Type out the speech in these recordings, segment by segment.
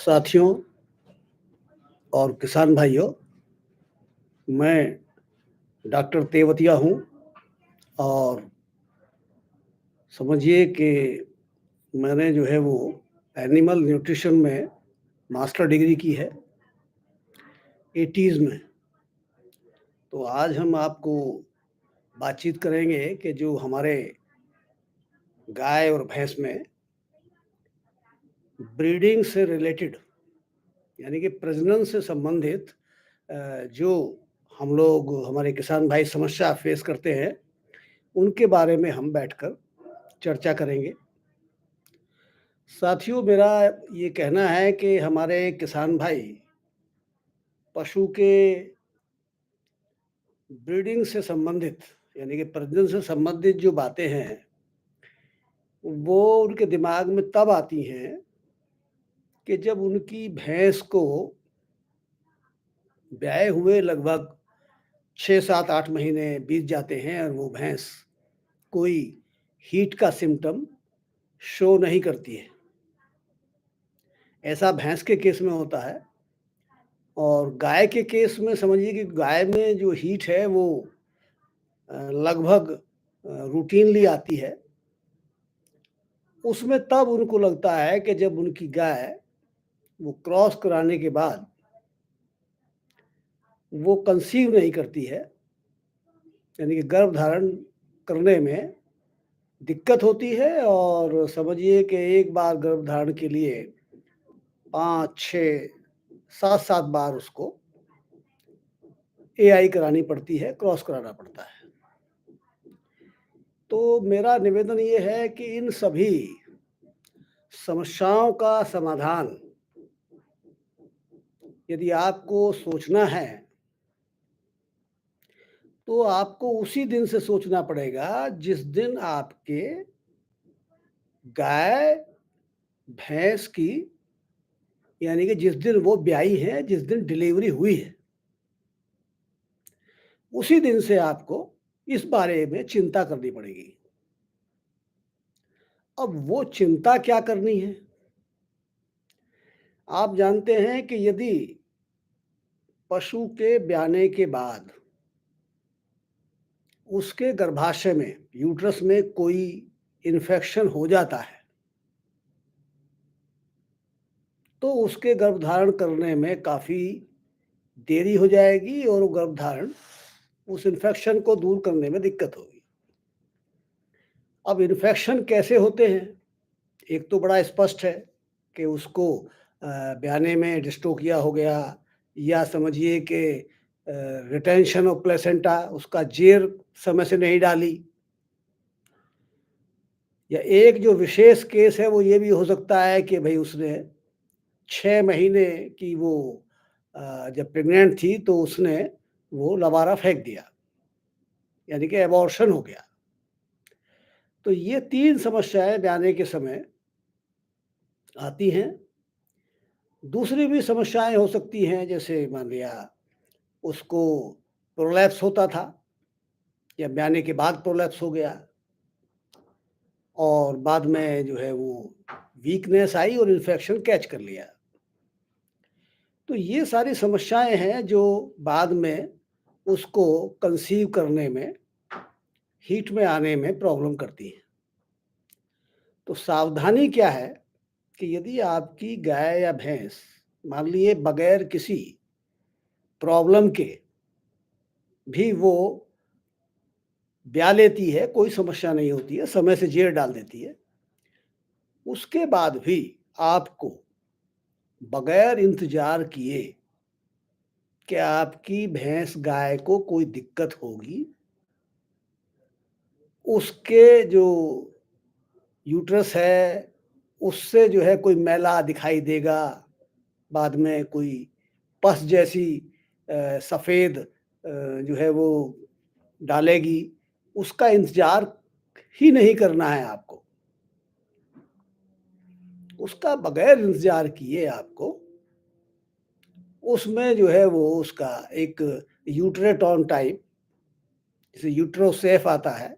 साथियों और किसान भाइयों, मैं डॉक्टर तेवतिया हूँ और समझिए कि मैंने जो है वो एनिमल न्यूट्रिशन में मास्टर डिग्री की है 80s में। तो आज हम आपको बातचीत करेंगे कि जो हमारे गाय और भैंस में ब्रीडिंग से रिलेटेड यानी कि प्रजनन से संबंधित जो हम लोग हमारे किसान भाई समस्या फेस करते हैं, उनके बारे में हम बैठकर चर्चा करेंगे। साथियों, मेरा ये कहना है कि हमारे किसान भाई पशु के ब्रीडिंग से संबंधित यानी कि प्रजनन से संबंधित जो बातें हैं, वो उनके दिमाग में तब आती हैं कि जब उनकी भैंस को ब्याए हुए लगभग 6, 7, 8 महीने बीत जाते हैं और वो भैंस कोई हीट का सिम्पटम शो नहीं करती है। ऐसा भैंस के केस में होता है और गाय के केस में समझिए कि गाय में जो हीट है वो लगभग रूटीनली आती है। उसमें तब उनको लगता है कि जब उनकी गाय वो क्रॉस कराने के बाद वो कंसीव नहीं करती है, यानी कि गर्भधारण करने में दिक्कत होती है और समझिए कि एक बार गर्भधारण के लिए 5, 6, 7 बार उसको एआई करानी पड़ती है, क्रॉस कराना पड़ता है। तो मेरा निवेदन ये है कि इन सभी समस्याओं का समाधान यदि आपको सोचना है, तो आपको उसी दिन से सोचना पड़ेगा जिस दिन आपके गाय, भैंस की यानी कि जिस दिन वो ब्याई है, जिस दिन डिलीवरी हुई है, उसी दिन से आपको इस बारे में चिंता करनी पड़ेगी। अब वो चिंता क्या करनी है? आप जानते हैं कि यदि पशु के ब्याने के बाद उसके गर्भाशय में, यूट्रस में कोई इन्फेक्शन हो जाता है, तो उसके गर्भधारण करने में काफ़ी देरी हो जाएगी और वो गर्भधारण उस इन्फेक्शन को दूर करने में दिक्कत होगी। अब इन्फेक्शन कैसे होते हैं? एक तो बड़ा स्पष्ट है कि उसको ब्याने में डिस्टोकिया हो गया या समझिए कि रिटेंशन ऑफ प्लेसेंटा, उसका जेर समय से नहीं डाली, या एक जो विशेष केस है वो ये भी हो सकता है कि भाई उसने 6 महीने की वो जब प्रेग्नेंट थी तो उसने वो लबारा फेंक दिया, यानी कि एबॉर्शन हो गया। तो ये 3 समस्याएँ ब्याने के समय आती हैं। दूसरी भी समस्याएँ हो सकती हैं, जैसे मान लिया उसको प्रोलैप्स होता था या ब्याने के बाद प्रोलैप्स हो गया और बाद में जो है वो वीकनेस आई और इन्फेक्शन कैच कर लिया। तो ये सारी समस्याएँ हैं जो बाद में उसको कंसीव करने में, हीट में आने में प्रॉब्लम करती हैं। तो सावधानी क्या है कि यदि आपकी गाय या भैंस मान लिए बगैर किसी प्रॉब्लम के भी वो ब्याह लेती है, कोई समस्या नहीं होती है, समय से जेर डाल देती है, उसके बाद भी आपको बगैर इंतजार किए कि आपकी भैंस गाय को कोई दिक्कत होगी, उसके जो यूट्रस है उससे जो है कोई मैला दिखाई देगा, बाद में कोई पस जैसी सफ़ेद जो है वो डालेगी, उसका इंतज़ार ही नहीं करना है आपको। उसका बगैर इंतज़ार किए आपको उसमें जो है वो उसका एक यूट्रेटॉन टाइप, जैसे यूट्रोसेफ आता है,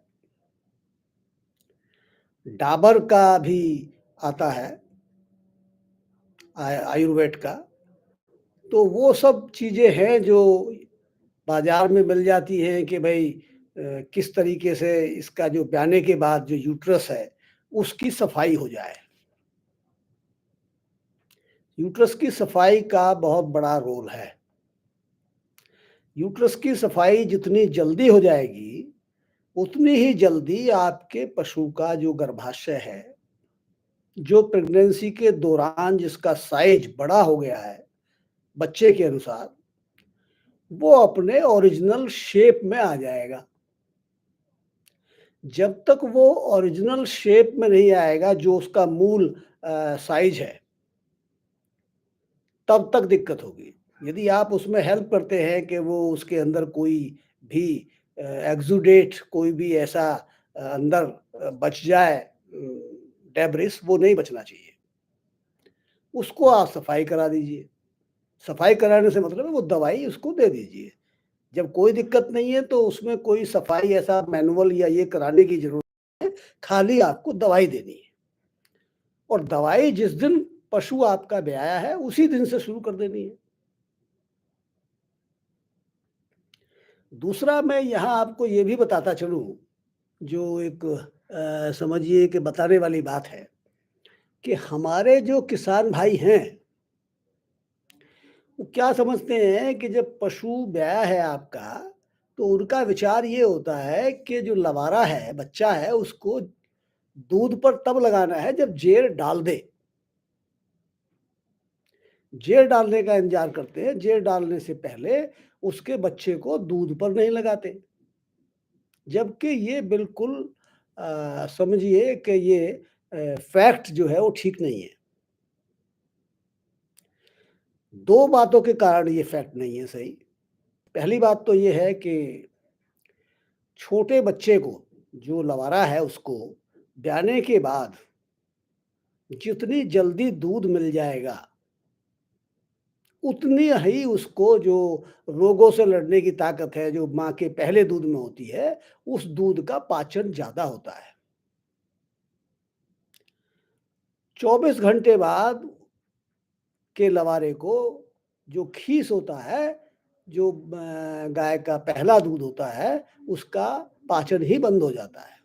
डाबर का भी आता है आयुर्वेद का। तो वो सब चीज़ें हैं जो बाज़ार में मिल जाती हैं कि भई किस तरीके से इसका जो ब्याने के बाद जो यूट्रस है, उसकी सफाई हो जाए। यूट्रस की सफाई का बहुत बड़ा रोल है। यूट्रस की सफाई जितनी जल्दी हो जाएगी, उतनी ही जल्दी आपके पशु का जो गर्भाशय है, जो प्रेग्नेंसी के दौरान जिसका साइज़ बड़ा हो गया है, बच्चे के अनुसार, वो अपने ओरिजिनल शेप में आ जाएगा। जब तक वो ओरिजिनल शेप में नहीं आएगा, जो उसका मूल साइज़ है, तब तक दिक्कत होगी। यदि आप उसमें हेल्प करते हैं कि वो उसके अंदर कोई भी एक्सुडेट कोई भी ऐसा अंदर बच जाए डेब्रिस, वो नहीं बचना चाहिए। उसको आप सफाई करा दीजिए। सफाई कराने से मतलब है वो दवाई उसको दे दीजिए। जब कोई दिक्कत नहीं है तो उसमें कोई सफाई ऐसा मैनुअल या ये कराने की ज़रूरत नहीं है, खाली आपको दवाई देनी है। और दवाई जिस दिन पशु आपका ब्याया है, उसी दिन से शुरू कर देनी है। दूसरा मैं यहाँ आपको ये भी बताता चलूँ, जो एक समझिए कि बताने वाली बात है, कि हमारे जो किसान भाई हैं, वो क्या समझते हैं कि जब पशु ब्याया है आपका, तो उनका विचार ये होता है कि जो लवारा है, बच्चा है, उसको दूध पर तब लगाना है जब जेर डाल दे। जेर डालने का इंतज़ार करते हैं, जेर डालने से पहले उसके बच्चे को दूध पर नहीं लगाते। जबकि ये बिल्कुल समझिए कि ये फैक्ट जो है वो ठीक नहीं है। 2 बातों के कारण ये फैक्ट नहीं है सही। पहली बात तो ये है कि छोटे बच्चे को, जो लवारा है उसको ब्याने के बाद जितनी जल्दी दूध मिल जाएगा, उतनी ही उसको जो रोगों से लड़ने की ताकत है, जो माँ के पहले दूध में होती है, उस दूध का पाचन ज़्यादा होता है। 24 घंटे बाद के लवारे को जो खीस होता है, जो गाय का पहला दूध होता है, उसका पाचन ही बंद हो जाता है।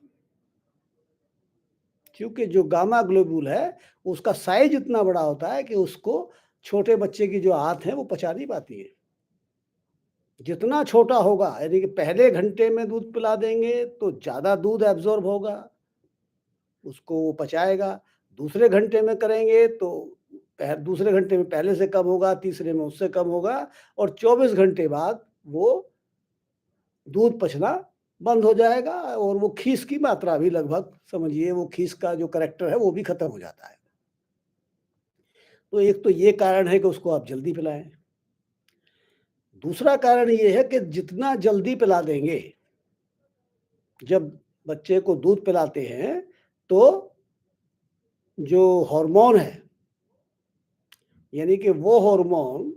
क्योंकि जो गामा ग्लोबूल है, उसका साइज़ इतना बड़ा होता है कि उसको छोटे बच्चे की जो आँत है, वो पचा नहीं पाती है। जितना छोटा होगा, यानी कि पहले घंटे में दूध पिला देंगे, तो ज़्यादा दूध एब्ज़ॉर्ब होगा, उसको वो पचाएगा। दूसरे घंटे में करेंगे तो दूसरे घंटे में पहले से कम होगा, तीसरे में उससे कम होगा और 24 घंटे बाद वो दूध पचना बंद हो जाएगा और वो खीस की मात्रा भी लगभग समझिए वो खीस का जो करैक्टर है वो भी खत्म हो जाता है। तो एक तो ये कारण है कि उसको आप जल्दी पिलाएँ। दूसरा कारण ये है कि जितना जल्दी पिला देंगे, जब बच्चे को दूध पिलाते हैं, तो जो हार्मोन है, यानी कि वो हार्मोन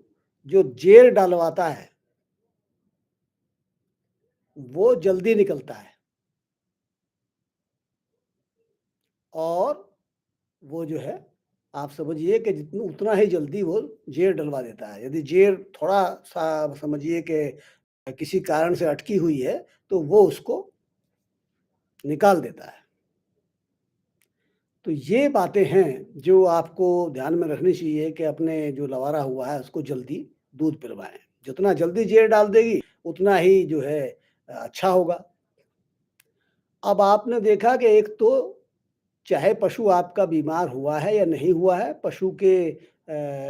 जो जेर डलवाता है, वो जल्दी निकलता है और वो जो है आप समझिए कि जितना उतना ही जल्दी वो जेर डलवा देता है। यदि जेर थोड़ा-सा समझिए कि किसी कारण से अटकी हुई है, तो वो उसको निकाल देता है। तो ये बातें हैं जो आपको ध्यान में रखनी चाहिए कि अपने जो लवारा हुआ है उसको जल्दी दूध पिलवाएँ। जितना जल्दी जेर डाल देगी, उतना ही जो है अच्छा होगा। अब आपने देखा कि एक तो चाहे पशु आपका बीमार हुआ है या नहीं हुआ है, पशु के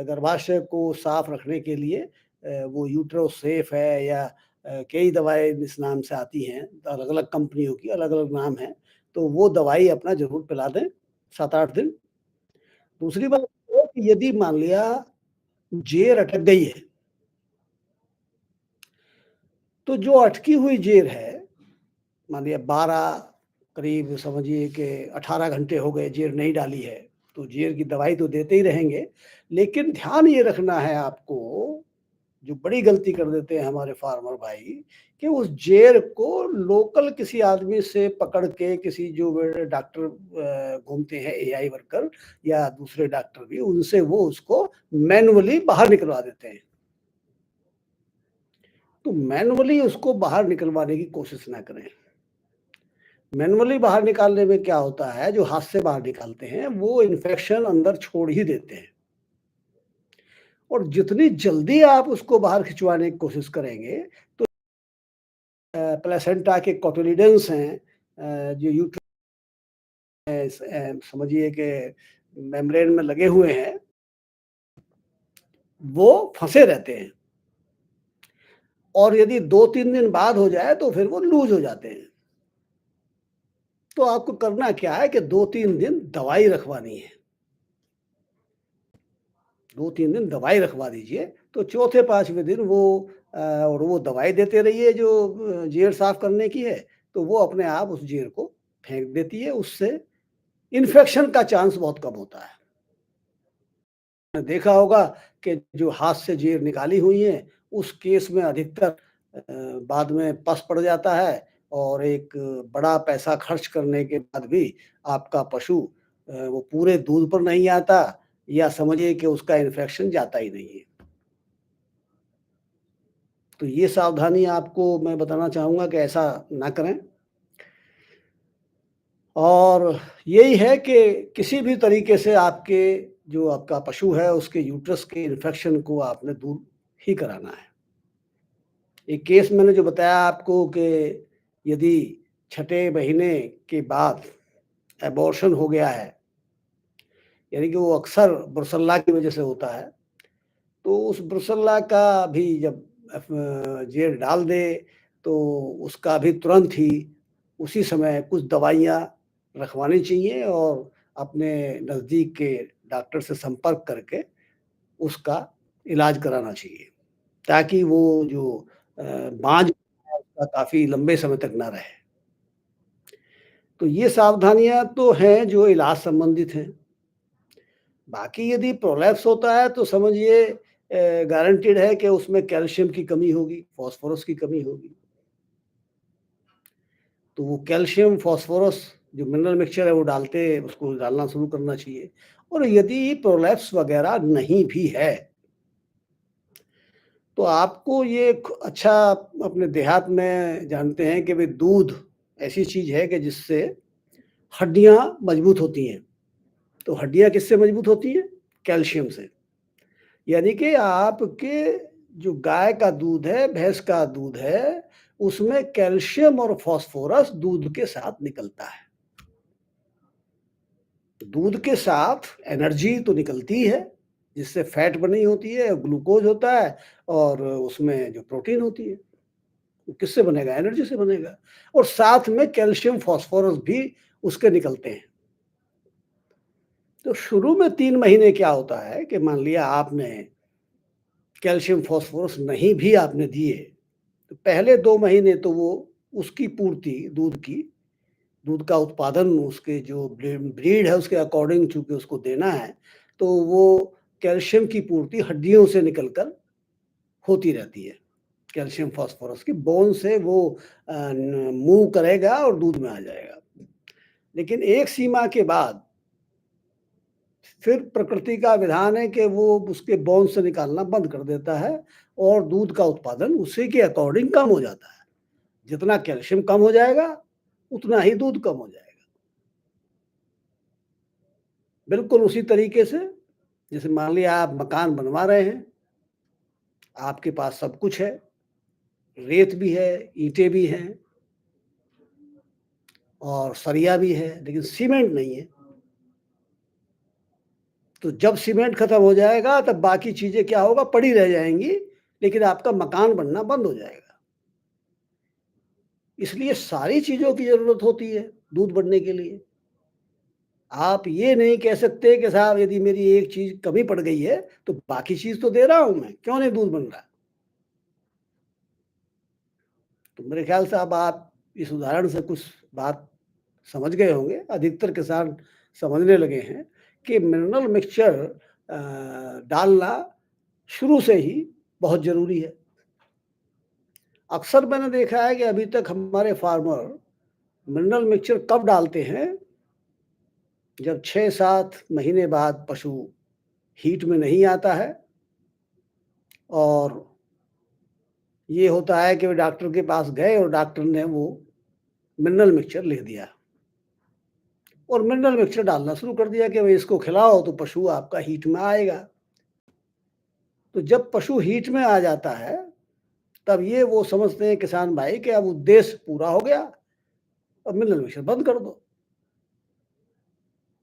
गर्भाशय को साफ रखने के लिए वो यूट्रो सेफ है या कई दवाएँ इस नाम से आती हैं, अलग-अलग कंपनियों की अलग-अलग नाम हैं, तो वो दवाई अपना ज़रूर पिला दें 7-8 दिन। दूसरी बात ये है कि यदि मान लिया जेर अटक गई है, तो जो अटकी हुई जेर है, मान लिया 12 करीब समझिए कि 18 घंटे हो गए जेर नहीं डाली है, तो जेर की दवाई तो देते ही रहेंगे, लेकिन ध्यान ये रखना है आपको, जो बड़ी गलती कर देते हैं हमारे फार्मर भाई, कि उस जेर को लोकल किसी आदमी से पकड़ के, किसी जो डॉक्टर घूमते हैं एआई वर्कर या दूसरे डॉक्टर भी, उनसे वो उसको मैनुअली बाहर निकलवा देते हैं। तो मैनुअली उसको बाहर निकलवाने की कोशिश ना करें। मैनुअली बाहर निकालने में क्या होता है, जो हाथ से बाहर निकालते हैं वो इन्फेक्शन अंदर छोड़ ही देते हैं, और जितनी जल्दी आप उसको बाहर खिंचवाने की कोशिश करेंगे, तो प्लेसेंटा के कोटिलिडन्स हैं, जो समझिए कि मेम्ब्रेन में लगे हुए हैं, वो फंसे रहते हैं, और यदि 2-3 दिन बाद हो जाए तो फिर वो लूज हो जाते हैं। तो आपको करना क्या है कि 2-3 दिन दवाई रखवानी है। 2-3 दिन दवाई रखवा दीजिए, तो चौथे-5वें दिन वो और वो दवाई देते रहिए जो जेर साफ करने की है, तो वो अपने आप उस जेर को फेंक देती है, उससे इन्फेक्शन का चांस बहुत कम होता है। आपने देखा होगा कि जो हाथ से जेर निकाली हुई है, उस केस में अधिकतर बाद में पस पड़ जाता है, और एक बड़ा पैसा खर्च करने के बाद भी आपका पशु वो पूरे दूध पर नहीं आता, या समझिए कि उसका इन्फेक्शन जाता ही नहीं है। तो ये सावधानी आपको मैं बताना चाहूँगा कि ऐसा ना करें। और यही है कि किसी भी तरीके से आपके जो आपका पशु है, उसके यूट्रस के इन्फेक्शन को आपने दूर ही कराना है। एक केस मैंने जो बताया आपको कि यदि छठे महीने के बाद एबॉर्शन हो गया है, यानी कि वो अक्सर ब्रुसेल्ला की वजह से होता है, तो उस ब्रुसेल्ला का भी जब जेर डाल दे, तो उसका भी तुरंत ही उसी समय कुछ दवाइयाँ रखवानी चाहिए, और अपने नज़दीक के डॉक्टर से संपर्क करके उसका इलाज कराना चाहिए, ताकि वो जो बाँझ है उसका काफ़ी लंबे समय तक ना रहे। तो ये सावधानियाँ तो हैं जो इलाज संबंधित हैं। बाकी यदि प्रोलैप्स होता है तो समझिए गारंटीड है कि उसमें कैल्शियम की कमी होगी, फास्फोरस की कमी होगी। तो वो कैल्शियम, फास्फोरस जो मिनरल मिक्सचर है वो उसको डालना शुरू करना चाहिए। और यदि प्रोलैप्स वगैरह नहीं भी है, तो आपको ये अच्छा, अपने देहात में जानते हैं कि भई दूध ऐसी चीज़ है कि जिससे हड्डियाँ मजबूत होती हैं। तो हड्डियाँ किससे मजबूत होती हैं? कैल्शियम से। यानी कि आपके जो गाय का दूध है, भैंस का दूध है, उसमें कैल्शियम और फास्फोरस दूध के साथ निकलता है। दूध के साथ एनर्जी तो निकलती है, जिससे फैट बनी होती है, ग्लूकोज़ होता है, और उसमें जो प्रोटीन होती है, वो किससे बनेगा? एनर्जी से बनेगा, और साथ में कैल्शियम, फास्फोरस भी उसके निकलते हैं। तो शुरू में 3 महीने क्या होता है कि मान लिया आपने कैल्शियम, फास्फोरस नहीं भी आपने दिए, तो पहले 2 महीने तो वो उसकी पूर्ति दूध का उत्पादन उसके जो ब्रीड है उसके अकॉर्डिंग चूँकि उसको देना है, तो वो कैल्शियम की पूर्ति हड्डियों से निकलकर होती रहती है। कैल्शियम, फास्फोरस की बोन से वो मूव करेगा और दूध में आ जाएगा। लेकिन एक सीमा के बाद फिर प्रकृति का विधान है कि वो उसके बोन से निकालना बंद कर देता है, और दूध का उत्पादन उसी के अकॉर्डिंग कम हो जाता है। जितना कैल्शियम कम हो जाएगा, उतना ही दूध कम हो जाएगा। बिल्कुल उसी तरीके से जैसे मान लिया आप मकान बनवा रहे हैं, आपके पास सब कुछ है, रेत भी है, ईंटें भी हैं, और सरिया भी है, लेकिन सीमेंट नहीं है। तो जब सीमेंट खत्म हो जाएगा तब बाकी चीज़ें क्या होगा, पड़ी रह जाएँगी, लेकिन आपका मकान बनना बंद हो जाएगा। इसलिए सारी चीज़ों की ज़रूरत होती है दूध बढ़ने के लिए। आप ये नहीं कह सकते कि साहब यदि मेरी एक चीज़ कमी पड़ गई है, तो बाकी चीज़ तो दे रहा हूँ मैं, क्यों नहीं दूध बन रहा? तो मेरे ख़्याल से अब आप इस उदाहरण से कुछ बात समझ गए होंगे। अधिकतर किसान समझने लगे हैं कि मिनरल मिक्सचर डालना शुरू से ही बहुत ज़रूरी है। अक्सर मैंने देखा है कि अभी तक हमारे फार्मर मिनरल मिक्सचर कब डालते हैं, जब 6-7 महीने बाद पशु हीट में नहीं आता है और ये होता है कि वे डॉक्टर के पास गए और डॉक्टर ने वो मिनरल मिक्सचर लिख दिया और मिनरल मिक्सचर डालना शुरू कर दिया कि भाई इसको खिलाओ तो पशु आपका हीट में आएगा। तो जब पशु हीट में आ जाता है, तब ये वो समझते हैं किसान भाई कि अब उद्देश्य पूरा हो गया, अब मिनरल मिक्सचर बंद कर दो।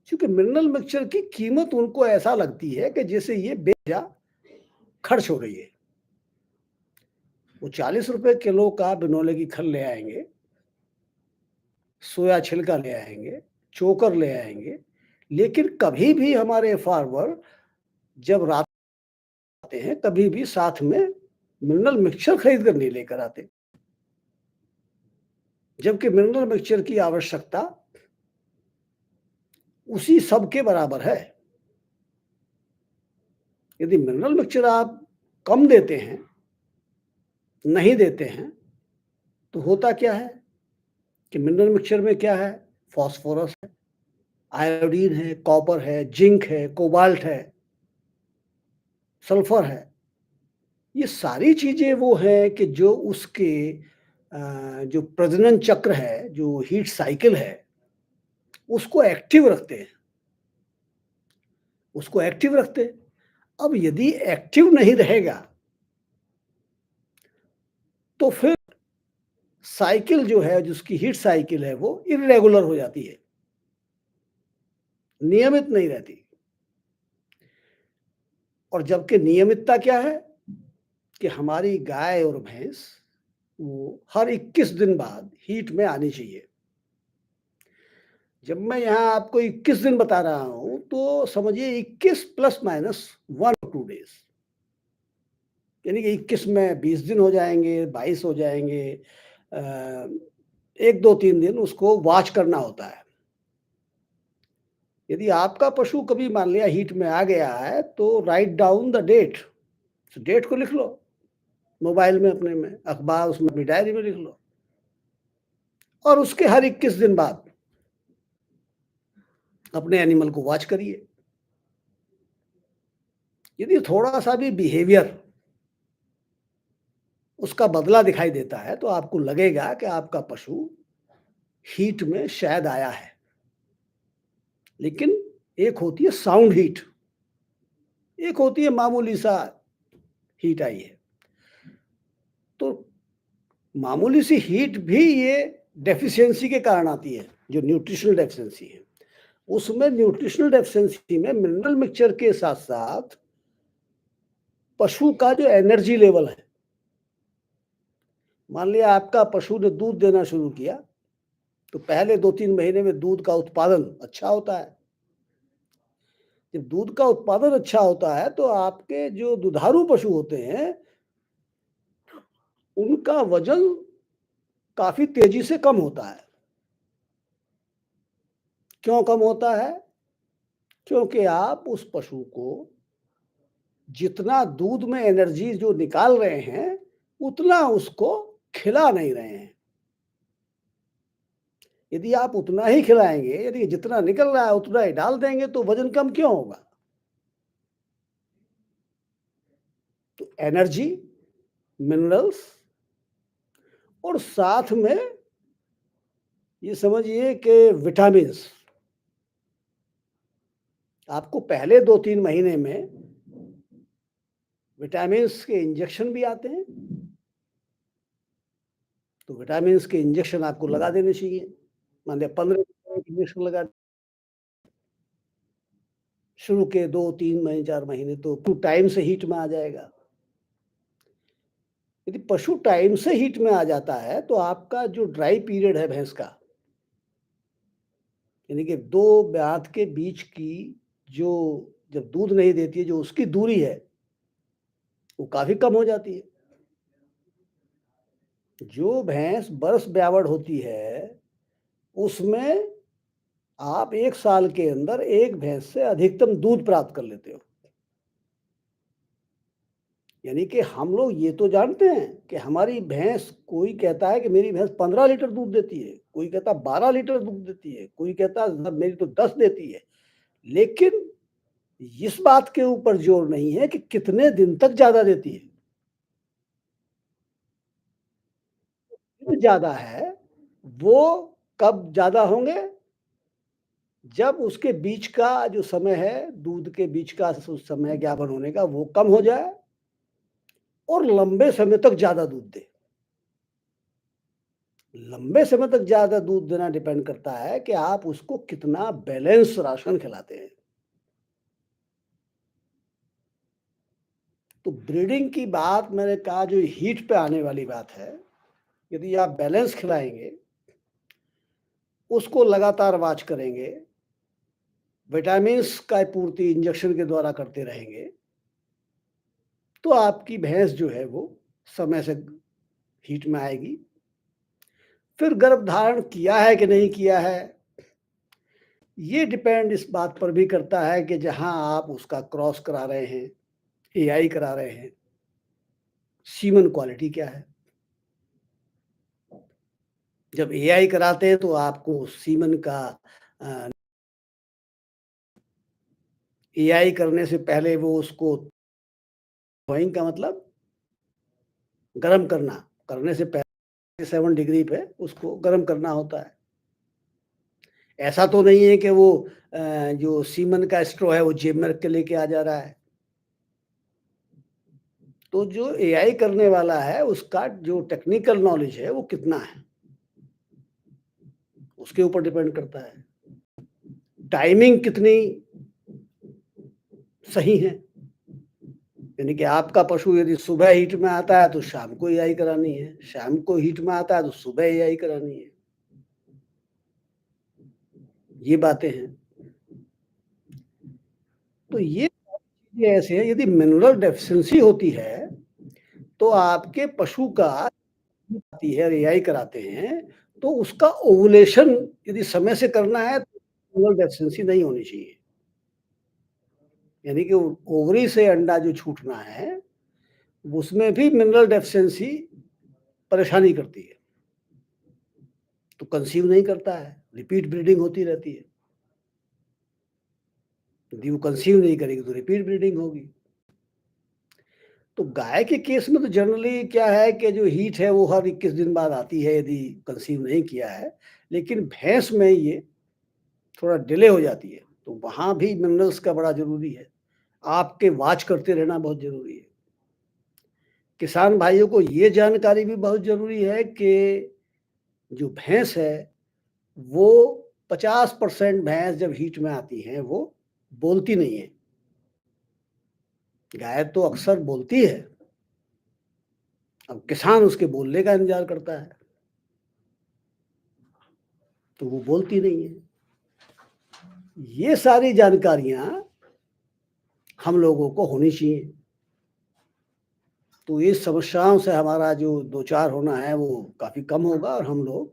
क्योंकि मिनरल मिक्सचर की कीमत उनको ऐसा लगती है कि जैसे ये बेजा खर्च हो रही है। वो 40 रुपए किलो का बिनोले की खल ले आएंगे, सोया छिलका ले आएंगे, चोकर ले आएंगे, लेकिन कभी भी हमारे फार्मर जब रात आते हैं कभी भी साथ में मिनरल मिक्सचर खरीद कर नहीं लेकर आते, जबकि मिनरल मिक्सचर की आवश्यकता उसी सब के बराबर है। यदि मिनरल मिक्सचर आप कम देते हैं, नहीं देते हैं, तो होता क्या है कि मिनरल मिक्सचर में क्या है, फास्फोरस है, आयोडीन है, कॉपर है, जिंक है, कोबाल्ट है, सल्फर है। ये सारी चीजें वो हैं कि जो उसके जो प्रजनन चक्र है, जो हीट साइकिल है, उसको एक्टिव रखते हैं, उसको एक्टिव रखते हैं। अब यदि एक्टिव नहीं रहेगा तो फिर साइकिल जो है, जिसकी हीट साइकिल है, वो इर्रेगुलर हो जाती है, नियमित नहीं रहती। और जबकि नियमितता क्या है कि हमारी गाय और भैंस वो हर 21 दिन बाद हीट में आनी चाहिए। जब मैं यहाँ आपको 21 दिन बता रहा हूँ तो समझिए 21 प्लस माइनस 1 और 2 डेज, यानी कि 21 में 20 दिन हो जाएंगे, 22 हो जाएंगे। 1, 2, 3 दिन उसको वॉच करना होता है। यदि आपका पशु कभी मान लिया हीट में आ गया है तो write down the date, date को लिख लो मोबाइल में अपने में, अखबार उसमें अपनी डायरी में लिख लो और उसके हर 21 दिन बाद अपने एनिमल को वॉच करिए। यदि थोड़ा सा भी बिहेवियर उसका बदला दिखाई देता है तो आपको लगेगा कि आपका पशु हीट में शायद आया है। लेकिन एक होती है साउंड हीट, एक होती है मामूली सा हीट आई है। तो मामूली सी हीट भी ये डेफिशिएंसी के कारण आती है, जो न्यूट्रिशनल डेफिशिएंसी है। उसमें न्यूट्रिशनल डेफिशिएंसी में मिनरल मिक्सचर के साथ साथ पशु का जो एनर्जी लेवल है, मान लिया आपका पशु ने दूध देना शुरू किया तो पहले 2-3 महीने में दूध का उत्पादन अच्छा होता है। जब दूध का उत्पादन अच्छा होता है तो आपके जो दुधारू पशु होते हैं उनका वजन काफी तेजी से कम होता है। क्यों कम होता है? क्योंकि आप उस पशु को जितना दूध में एनर्जी जो निकाल रहे हैं उतना उसको खिला नहीं रहे हैं। यदि आप उतना ही खिलाएंगे, यदि जितना निकल रहा है उतना ही डाल देंगे तो वजन कम क्यों होगा? तो एनर्जी, मिनरल्स और साथ में ये समझिए कि विटामिन्स, आपको पहले 2-3 महीने में विटामिन्स के इंजेक्शन भी आते हैं। तो विटामिन्स के इंजेक्शन आपको लगा देने चाहिए। मान लिया 15 दिन में इंजेक्शन लगा, शुरू के 2-3 महीने 4 महीने तो टाइम से हीट में आ जाएगा। यदि पशु टाइम से हीट में आ जाता है तो आपका जो ड्राई पीरियड है भैंस का, यानी कि 2 ब्यात के बीच की जो जब दूध नहीं देती है, जो उसकी दूरी है वो काफी कम हो जाती है। जो भैंस बरस ब्यावड़ होती है उसमें आप 1 साल के अंदर एक भैंस से अधिकतम दूध प्राप्त कर लेते हो। यानी कि हम लोग ये तो जानते हैं कि हमारी भैंस, कोई कहता है कि मेरी भैंस 15 लीटर दूध देती है, कोई कहता है 12 लीटर दूध देती है, कोई कहता है मेरी तो 10 देती है। लेकिन इस बात के ऊपर जोर नहीं है कि कितने दिन तक ज़्यादा देती है। जो ज़्यादा है, वो कब ज़्यादा होंगे? जब उसके बीच का जो समय है, दूध के बीच का समय ज्ञापन होने का, वो कम हो जाए और लंबे समय तक ज़्यादा दूध दे। लंबे समय तक ज़्यादा दूध देना डिपेंड करता है कि आप उसको कितना बैलेंस राशन खिलाते हैं। तो ब्रीडिंग की बात मैंने कहा, जो हीट पे आने वाली बात है, यदि आप बैलेंस खिलाएँगे, उसको लगातार वॉच करेंगे, विटामिन्स का पूर्ति इंजेक्शन के द्वारा करते रहेंगे, तो आपकी भैंस जो है वो समय से हीट में आएगी। फिर गर्भधारण किया है कि नहीं किया है, ये डिपेंड इस बात पर भी करता है कि जहाँ आप उसका क्रॉस करा रहे हैं, एआई करा रहे हैं, सीमन क्वालिटी क्या है। जब एआई कराते हैं तो आपको सीमन का एआई करने से पहले वो उसको थॉइंग का मतलब गरम करना, करने से पहले 7 डिग्री पे उसको गरम करना होता है। ऐसा तो नहीं है कि वो जो सीमन का स्ट्रॉ है वो जेब में रख के लेके आ जा रहा है। तो जो एआई करने वाला है उसका जो टेक्निकल नॉलेज है वो कितना है, उसके ऊपर डिपेंड करता है। टाइमिंग कितनी सही है, यानी कि आपका पशु यदि सुबह हीट में आता है तो शाम को एआई करानी है, शाम को हीट में आता है तो सुबह एआई करानी है। ये बातें हैं। तो ये चीज़ें ऐसे हैं, यदि मिनरल डेफिशिएंसी होती है, तो आपके पशु का आती है और एआई कराते हैं, तो उसका ओवुलेशन यदि समय से करना है तो मिनरल डेफिशिएंसी नहीं होनी चाहिए। यानी कि ओवरी से अंडा जो छूटना है, उसमें भी मिनरल डेफिशिएंसी परेशानी करती है, तो कंसीव नहीं करता है, रिपीट ब्रीडिंग होती रहती है। यदि वो कंसीव नहीं करेगी तो रिपीट ब्रीडिंग होगी। तो गाय के केस में तो जनरली क्या है कि जो हीट है वो हर 21 दिन बाद आती है यदि कंसीव नहीं किया है, लेकिन भैंस में ये थोड़ा डिले हो जाती है, तो वहाँ भी मिनरल्स का बड़ा ज़रूरी है। आपके वॉच करते रहना बहुत ज़रूरी है। किसान भाइयों को ये जानकारी भी बहुत ज़रूरी है कि जो भैंस है, वो 50% भैंस जब हीट में आती हैं, वो बोलती नहीं है। गाय तो अक्सर बोलती है, अब किसान उसके बोलने का इंतज़ार करता है, तो वो बोलती नहीं है। ये सारी जानकारियाँ हम लोगों को होनी चाहिए। तो इस समस्याओं से हमारा जो दो-चार होना है वो काफ़ी कम होगा और हम लोग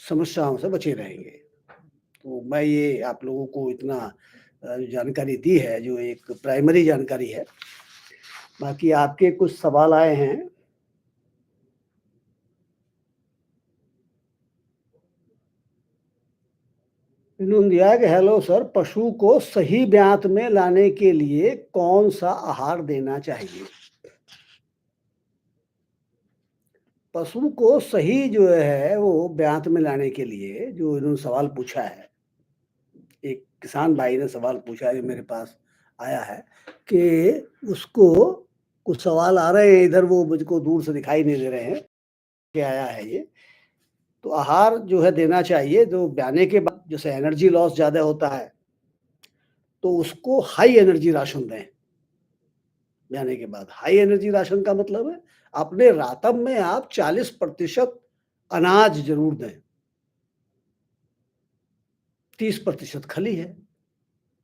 समस्याओं से बचे रहेंगे। तो मैं ये आप लोगों को इतना जानकारी दी है जो एक प्राइमरी जानकारी है। बाकी आपके कुछ सवाल आए हैं। इन्होंने दिया है कि हेलो सर, पशु को सही ब्यांत में लाने के लिए कौन-सा आहार देना चाहिए? पशु को सही जो है वो ब्यांत में लाने के लिए जो इन्होंने सवाल पूछा है, एक किसान भाई ने सवाल पूछा है जो मेरे पास आया है कि उसको कुछ सवाल आ रहे हैं इधर, वो मुझको दूर से दिखाई नहीं दे रहे हैं कि आया है ये। तो आहार जो है देना चाहिए, जो ब्याने के बाद जैसे एनर्जी लॉस ज़्यादा होता है, तो उसको हाई एनर्जी राशन दें ब्याने के बाद। हाई एनर्जी राशन का मतलब है अपने रातम में आप 40% अनाज ज़रूर दें, 30% खली है,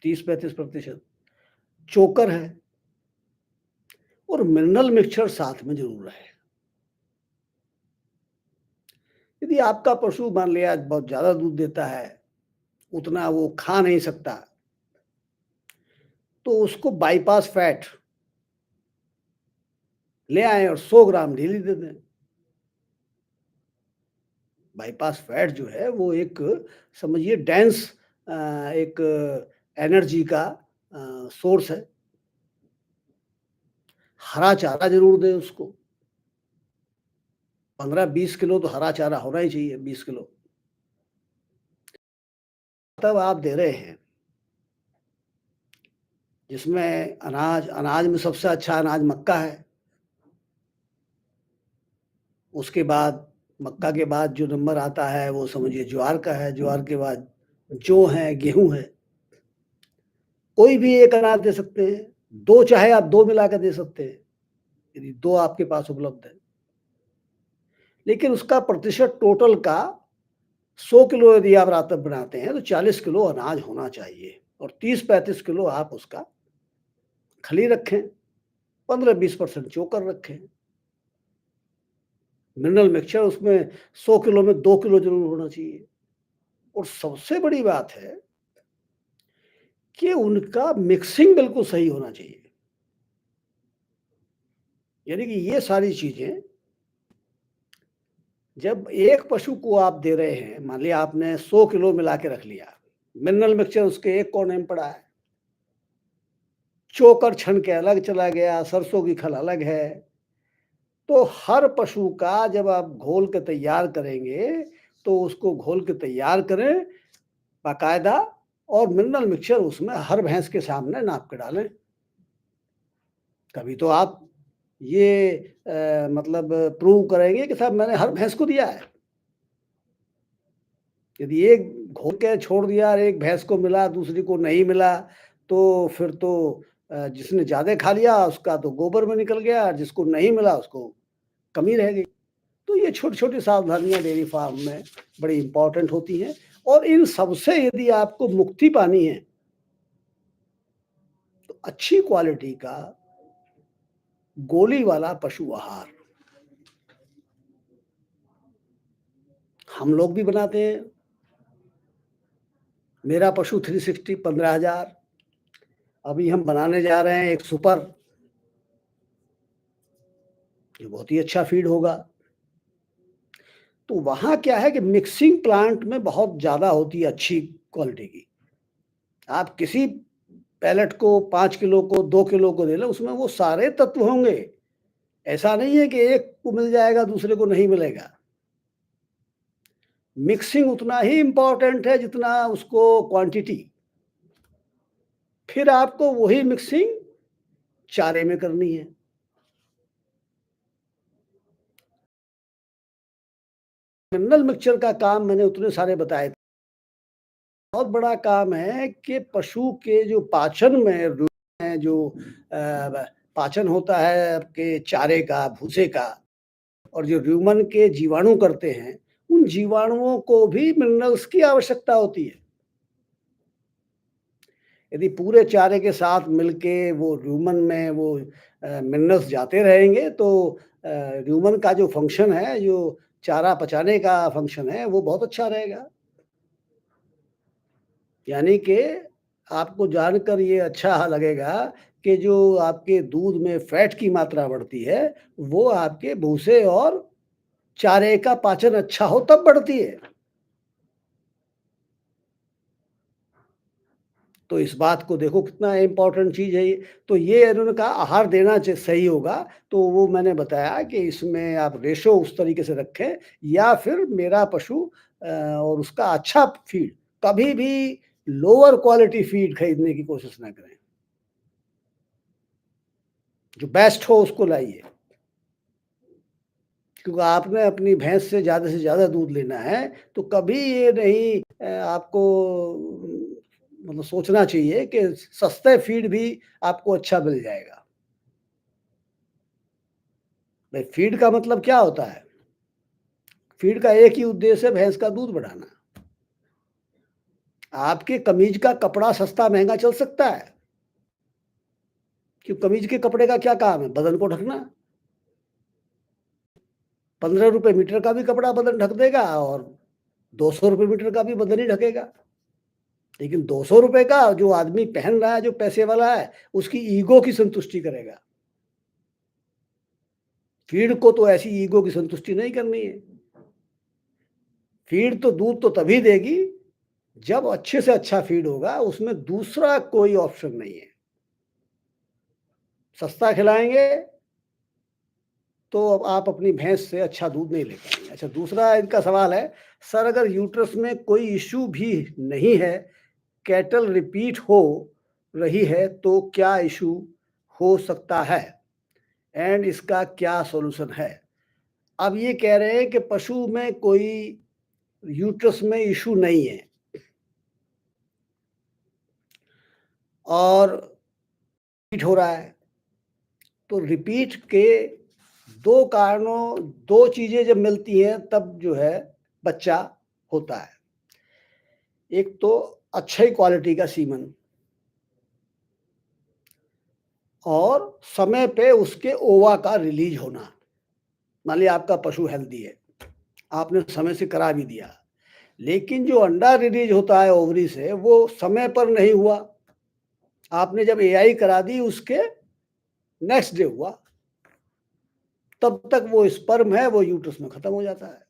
30-35% चोकर है और मिनरल मिक्सचर साथ में ज़रूर रहे। यदि आपका पशु मान लिया बहुत ज़्यादा दूध देता है, उतना वो खा नहीं सकता, तो उसको बाईपास फैट ले आएँ और 100 ग्राम डेली दे दें। बाईपास फैट जो है वो एक समझिए डेंस एक एनर्जी का सोर्स है। हरा चारा ज़रूर दें उसको। 15-20 किलो तो हरा चारा होना ही चाहिए, 20 किलो। तब आप दे रहे हैं, जिसमें अनाज में सबसे अच्छा अनाज मक्का है। उसके बाद मक्का के बाद जो नंबर आता है वो समझिए ज्वार का है, ज्वार के बाद जौ है, गेहूँ है। कोई भी एक अनाज दे सकते हैं, 2 चाहे आप 2 मिला के दे सकते हैं, यदि 2 आपके पास उपलब्ध है। लेकिन उसका प्रतिशत टोटल का 100 किलो यदि आप रात में बनाते हैं तो 40 किलो अनाज होना चाहिए और 30-35 किलो आप उसका खली रखें, 15-20% चोकर रखें। मिनरल मिक्सचर उसमें 100 किलो में 2 किलो ज़रूर होना चाहिए। और सबसे बड़ी बात है कि उनका मिक्सिंग बिल्कुल सही होना चाहिए। यानी कि ये सारी चीज़ें जब एक पशु को आप दे रहे हैं, मान लिया आपने 100 किलो मिला के रख लिया, मिनरल मिक्सचर उसके एक कोने में पड़ा है, चोकर छन के अलग चला गया, सरसों की खल अलग है, तो हर पशु का जब आप घोल के तैयार करेंगे, तो उसको घोल के तैयार करें बाकायदा और मिनरल मिक्सचर उसमें हर भैंस के सामने नाप के डालें। तभी तो आप ये मतलब प्रूव करेंगे कि साहब मैंने हर भैंस को दिया है। यदि एक घोल के छोड़ दिया और एक भैंस को मिला, दूसरी को नहीं मिला, तो फिर तो जिसने ज़्यादा खा लिया उसका तो गोबर में निकल गया और जिसको नहीं मिला उसको कमी रह गई। तो ये छोटी-छोटी सावधानियाँ डेयरी फार्म में बड़ी इम्पोर्टेंट होती हैं और इन सब से यदि आपको मुक्ति पानी है, तो अच्छी क्वालिटी का गोली वाला पशु आहार हम लोग भी बनाते हैं। मेरा पशु 360 15,000 अभी हम बनाने जा रहे हैं एक सुपर जो बहुत ही अच्छा फीड होगा। तो वहाँ क्या है कि मिक्सिंग प्लांट में बहुत ज़्यादा होती है अच्छी क्वालिटी की। आप किसी पैलेट को 5 किलो को 2 किलो को ले लो उसमें वो सारे तत्व होंगे। ऐसा नहीं है कि एक को मिल जाएगा दूसरे को नहीं मिलेगा। मिक्सिंग उतना ही इम्पोर्टेंट है जितना उसको क्वांटिटी। फिर आपको वही मिक्सिंग चारे में करनी है। मिनरल मिक्सचर का काम मैंने उतने सारे बताए थे। बहुत बड़ा काम है कि पशु के जो पाचन में है जो पाचन होता है आपके चारे का, भूसे का और जो र्यूमन के जीवाणु करते हैं, उन जीवाणुओं को भी मिनरल्स की आवश्यकता होती है। यदि पूरे चारे के साथ मिलके वो र्यूमन में वो मिनरल्स जाते रहेंगे तो र्यूमन का जो फंक्शन है, जो चारा पचाने का फंक्शन है, वो बहुत अच्छा रहेगा। यानी कि आपको जानकर ये अच्छा लगेगा कि जो आपके दूध में फैट की मात्रा बढ़ती है, वो आपके भूसे और चारे का पाचन अच्छा हो तब बढ़ती है। तो इस बात को देखो कितना इम्पोर्टेंट चीज़ है ये। तो ये इन्होंने कहा आहार देना सही होगा, तो वो मैंने बताया कि इसमें आप रेशो उस तरीके से रखें या फिर मेरा पशु और उसका अच्छा फीड, कभी भी लोअर क्वालिटी फीड खरीदने की कोशिश ना करें। जो बेस्ट हो उसको लाइए। क्योंकि आपने अपनी भैंस से ज़्यादा दूध लेना है, तो कभी ये नहीं आपको मतलब सोचना चाहिए कि सस्ते फीड भी आपको अच्छा मिल जाएगा। भाई फीड का मतलब क्या होता है? फीड का एक ही उद्देश्य है भैंस का दूध बढ़ाना। आपके कमीज का कपड़ा सस्ता महँगा चल सकता है, कि कमीज के कपड़े का क्या काम है? बदन को ढकना। ₹15 मीटर का भी कपड़ा बदन ढक देगा और ₹200 मीटर का भी बदन ही ढकेगा। लेकिन ₹200 का जो आदमी पहन रहा है, जो पैसे वाला है, उसकी ईगो की संतुष्टि करेगा। फीड को तो ऐसी ईगो की संतुष्टि नहीं करनी है। फीड तो दूध तो तभी देगी जब अच्छे से अच्छा फीड होगा, उसमें दूसरा कोई ऑप्शन नहीं है। सस्ता खिलाएँगे तो अब आप अपनी भैंस से अच्छा दूध नहीं ले पाएँगे। अच्छा, दूसरा इनका सवाल है, सर अगर यूट्रस में कोई इश्यू भी नहीं है, कैटल रिपीट हो रही है तो क्या इश्यू हो सकता है एंड इसका क्या सॉल्यूशन है? अब ये कह रहे हैं कि पशु में कोई यूट्रस में इश्यू नहीं है और रिपीट हो रहा है। तो रिपीट के 2 कारणों 2 चीज़ें जब मिलती हैं तब जो है बच्चा होता है। एक तो अच्छी क्वालिटी का सीमन और समय पे उसके ओवा का रिलीज होना। मान लिया आपका पशु हेल्दी है, आपने समय से करा भी दिया, लेकिन जो अंडा रिलीज होता है ओवरी से वो समय पर नहीं हुआ। आपने जब एआई करा दी उसके नेक्स्ट डे हुआ, तब तक वो स्पर्म है वो यूट्रस में खत्म हो जाता है,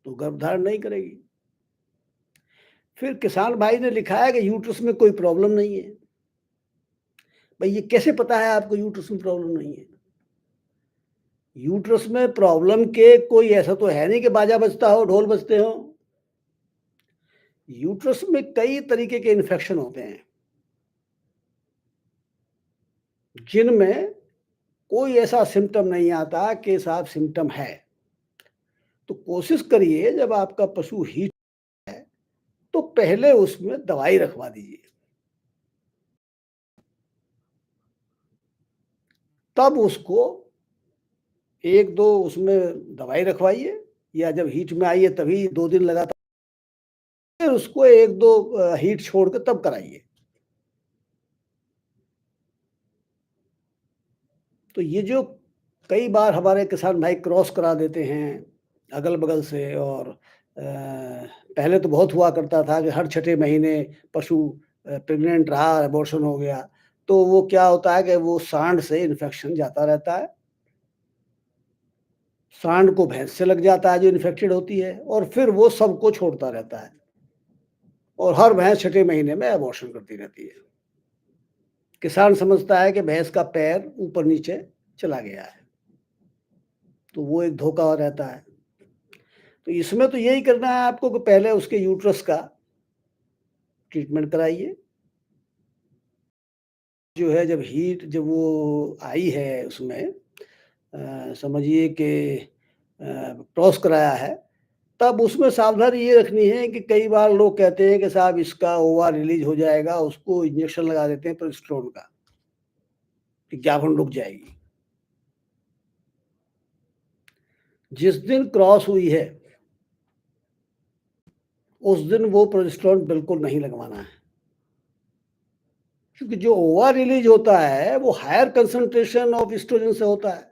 तो गर्भधारण नहीं करेगी। फिर किसान भाई ने लिखा है कि यूट्रस में कोई प्रॉब्लम नहीं है। भाई ये कैसे पता है आपको यूट्रस में प्रॉब्लम नहीं है? यूट्रस में प्रॉब्लम के कोई ऐसा तो है नहीं कि बाजा बजता हो, ढोल बजते हो। यूट्रस में कई तरीके के इन्फेक्शन होते हैं जिनमें कोई ऐसा सिम्टम नहीं आता कि साहब सिम्टम है। तो कोशिश करिए जब आपका पशु हीट है तो पहले उसमें दवाई रखवा दीजिए, तब उसको 1-2 उसमें दवाई रखवाइए, या जब हीट में आई है तभी 2 दिन लगातार, फिर उसको 1-2 हीट छोड़ के तब कराइए। तो ये जो कई बार हमारे किसान भाई क्रॉस करा देते हैं अगल-बगल से, और पहले तो बहुत हुआ करता था कि हर छठे महीने पशु प्रेग्नेंट रहा, अबॉर्शन हो गया, तो वो क्या होता है कि वो सांड से इन्फेक्शन जाता रहता है। सांड को भैंस से लग जाता है जो इन्फेक्टेड होती है, और फिर वो सबको छोड़ता रहता है और हर भैंस छठे महीने में अबॉर्शन करती रहती है। किसान समझता है कि भैंस का पैर ऊपर-नीचे चला गया है, तो वो एक धोखा रहता है। तो इसमें तो यही करना है आपको कि पहले उसके यूट्रस का ट्रीटमेंट कराइए। जो है जब वो आई है उसमें समझिए कि क्रॉस कराया है, तब उसमें सावधानी ये रखनी है कि कई बार लोग कहते हैं कि साहब इसका ओवा रिलीज हो जाएगा, उसको इंजेक्शन लगा देते हैं प्रोजेस्टेरोन का, विज्ञापन रुक जाएगी। जिस दिन क्रॉस हुई है, उस दिन वो प्रोजेस्टेरोन बिल्कुल नहीं लगवाना है। क्योंकि जो ओवा रिलीज होता है, वो हायर कंसंट्रेशन ऑफ एस्ट्रोजन से होता है।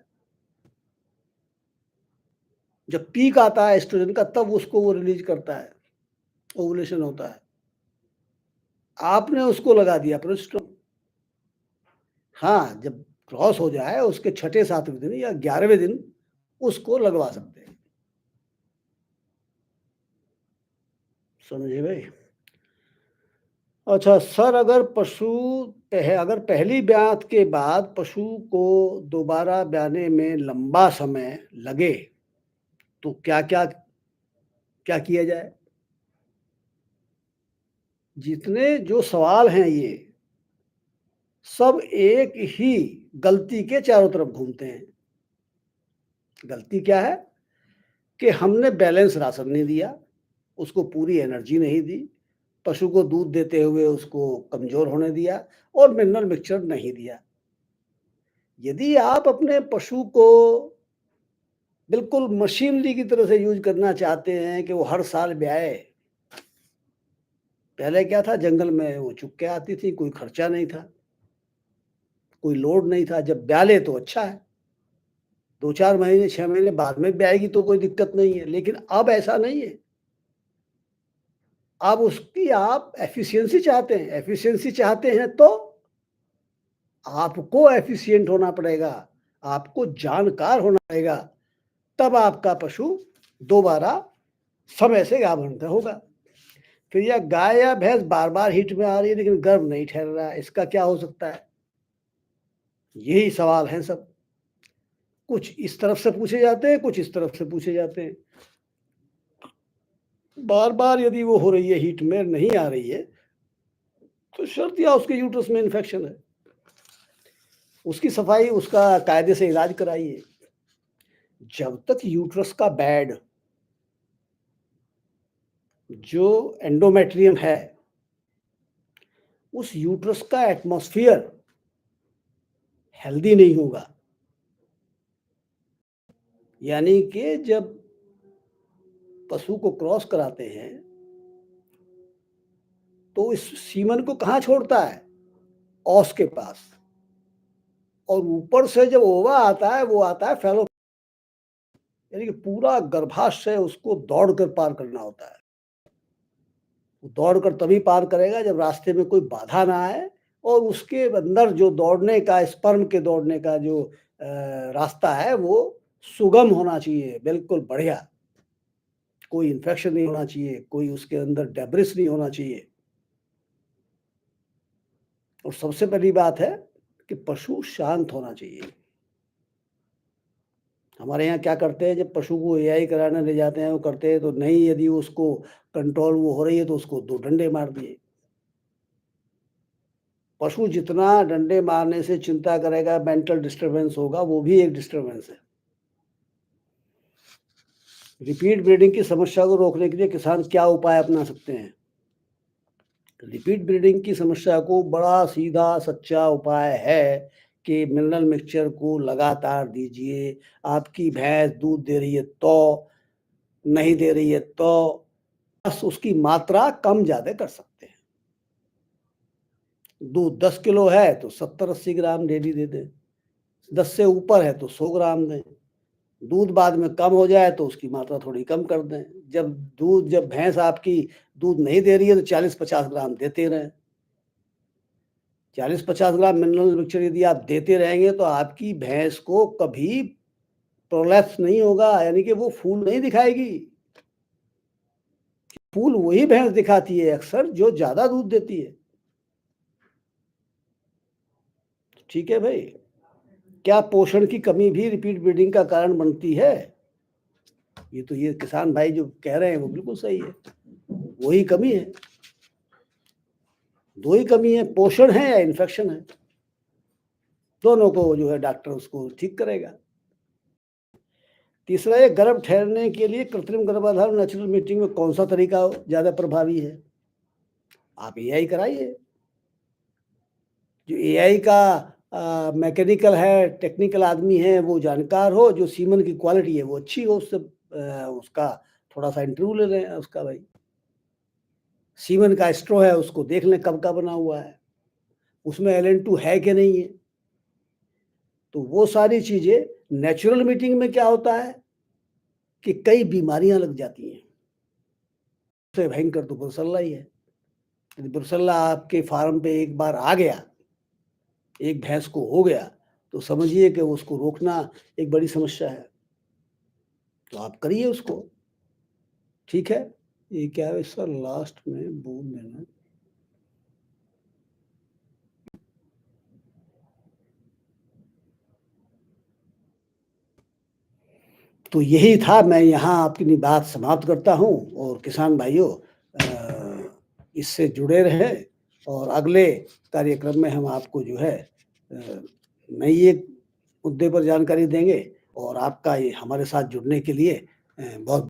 जब पीक आता है एस्ट्रोजन का, तब उसको वो रिलीज करता है, ओवुलेशन होता है। आपने उसको लगा दिया प्रोजेस्टेरोन। हाँ, जब क्रॉस हो जाए उसके छठे 7वें दिन या 11वें दिन उसको लगवा सकते हैं। समझे भाई? अच्छा सर, अगर पहली ब्यात के बाद पशु को दोबारा ब्याने में लंबा समय लगे, तो क्या किया जाए? जितने जो सवाल हैं ये सब एक ही गलती के चारों तरफ घूमते हैं। गलती क्या है कि हमने बैलेंस राशन नहीं दिया, उसको पूरी एनर्जी नहीं दी, पशु को दूध देते हुए उसको कमज़ोर होने दिया और मिनरल मिक्सचर नहीं दिया। यदि आप अपने पशु को बिल्कुल मशीनरी की तरह से यूज़ करना चाहते हैं कि वो हर साल ब्याए, पहले क्या था, जंगल में वो चुग के आती थी, कोई खर्चा नहीं था, कोई लोड नहीं था, जब ब्याह ले तो अच्छा है, 2-4 महीने 6 महीने बाद में ब्याएगी तो कोई दिक्कत नहीं है, लेकिन अब ऐसा नहीं है। अब उसकी आप एफिशिएंसी चाहते हैं तो आपको एफिशिएंट होना पड़ेगा। आपको जानकार होना पड़ेगा, तब आपका पशु दोबारा समय से गाभिन होगा। फिर यह गाय या भैंस बार-बार हीट में आ रही है लेकिन गर्भ नहीं ठहर रहा है, इसका क्या हो सकता है? यही सवाल हैं सब। कुछ इस तरफ से पूछे जाते हैं, कुछ इस तरफ से पूछे जाते हैं। बार-बार यदि वो हो रही है, हीट में नहीं आ रही है, तो शर्त या उसके यूट्रस में इन्फेक्शन है। उसकी सफाई, उसका कायदे से इलाज कराइए। जब तक यूट्रस का बेड, जो एंडोमेट्रियम है, उस यूट्रस का एटमॉस्फेयर हेल्दी नहीं होगा, यानी कि जब पशु को क्रॉस कराते हैं तो इस सीमन को कहाँ छोड़ता है? औस के पास। और ऊपर से जब ओवा आता है, वो आता है फैलो, यानी कि पूरा गर्भाशय उसको दौड़कर पार करना होता है। वो दौड़कर तभी पार करेगा जब रास्ते में कोई बाधा ना आए और उसके अंदर जो दौड़ने का, स्पर्म के दौड़ने का जो रास्ता है वो सुगम होना चाहिए, बिल्कुल बढ़िया। कोई इन्फेक्शन नहीं होना चाहिए, कोई उसके अंदर डेब्रिस नहीं होना चाहिए। और सबसे पहली बात है कि पशु शांत होना चाहिए। हमारे यहाँ क्या करते हैं, जब पशु को एआई कराने ले जाते हैं, वो करते हैं तो नहीं, यदि उसको कंट्रोल वो हो रही है तो उसको 2 डंडे मार दिए। पशु जितना डंडे मारने से चिंता करेगा, मेंटल डिस्टर्बेंस होगा, वो भी एक डिस्टर्बेंस है। रिपीट ब्रीडिंग की समस्या को रोकने के लिए किसान क्या उपाय अपना सकते हैं? रिपीट ब्रीडिंग की समस्या को बड़ा सीधा सच्चा उपाय है कि मिनरल मिक्सचर को लगातार दीजिए। आपकी भैंस दूध दे रही है तो, नहीं दे रही है तो, बस उसकी मात्रा कम ज़्यादा कर सकते हैं। दूध 10 किलो है तो 70-80 ग्राम डेली दे दें। 10 से ऊपर है तो 100 ग्राम दें। दूध बाद में कम हो जाए तो उसकी मात्रा थोड़ी कम कर दें। जब भैंस आपकी दूध नहीं दे रही है तो 40-50 ग्राम देते रहें। 40-50 ग्राम मिनरल मिक्सचर यदि आप देते रहेंगे तो आपकी भैंस को कभी प्रोलैप्स नहीं होगा, यानी कि वो फूल नहीं दिखाएगी। फूल वही भैंस दिखाती है अक्सर जो ज़्यादा दूध देती है। ठीक है भाई? क्या पोषण की कमी भी रिपीट ब्रीडिंग का कारण बनती है? ये किसान भाई जो कह रहे हैं वो बिल्कुल सही है। वही कमी है। 2 ही कमी है, पोषण है या इन्फेक्शन है। दोनों को जो है डॉक्टर उसको ठीक करेगा। तीसरा है, गर्भ ठहरने के लिए कृत्रिम गर्भाधान नेचुरल मीटिंग में कौन सा तरीका ज़्यादा प्रभावी है? आप एआई कराइए। जो एआई का मैकेनिकल है, टेक्निकल आदमी है, वो जानकार हो, जो सीमन की क्वालिटी है वो अच्छी हो, उससे उसका थोड़ा-सा इंटरव्यू ले लें उसका भाई। सीमन का स्ट्रॉ है उसको देख लें कब का बना हुआ है, उसमें एलन-2 है कि नहीं है। तो वो सारी चीज़ें, नेचुरल मीटिंग में क्या होता है कि कई बीमारियाँ लग जाती हैं। सबसे भयंकर तो ब्रुसेल्ला ही है। यदि ब्रुसेल्ला आपके फार्म पे एक बार आ गया, एक भैंस को हो गया, तो समझिए कि उसको रोकना एक बड़ी समस्या है। तो आप करिए उसको, ठीक है? ये क्या है सर, लास्ट में बोल देना। तो यही था, मैं यहाँ अपनी बात समाप्त करता हूँ और किसान भाइयों इससे जुड़े रहें और अगले कार्यक्रम में हम आपको जो है नई एक मुद्दे पर जानकारी देंगे और आपका ये हमारे साथ जुड़ने के लिए बहुत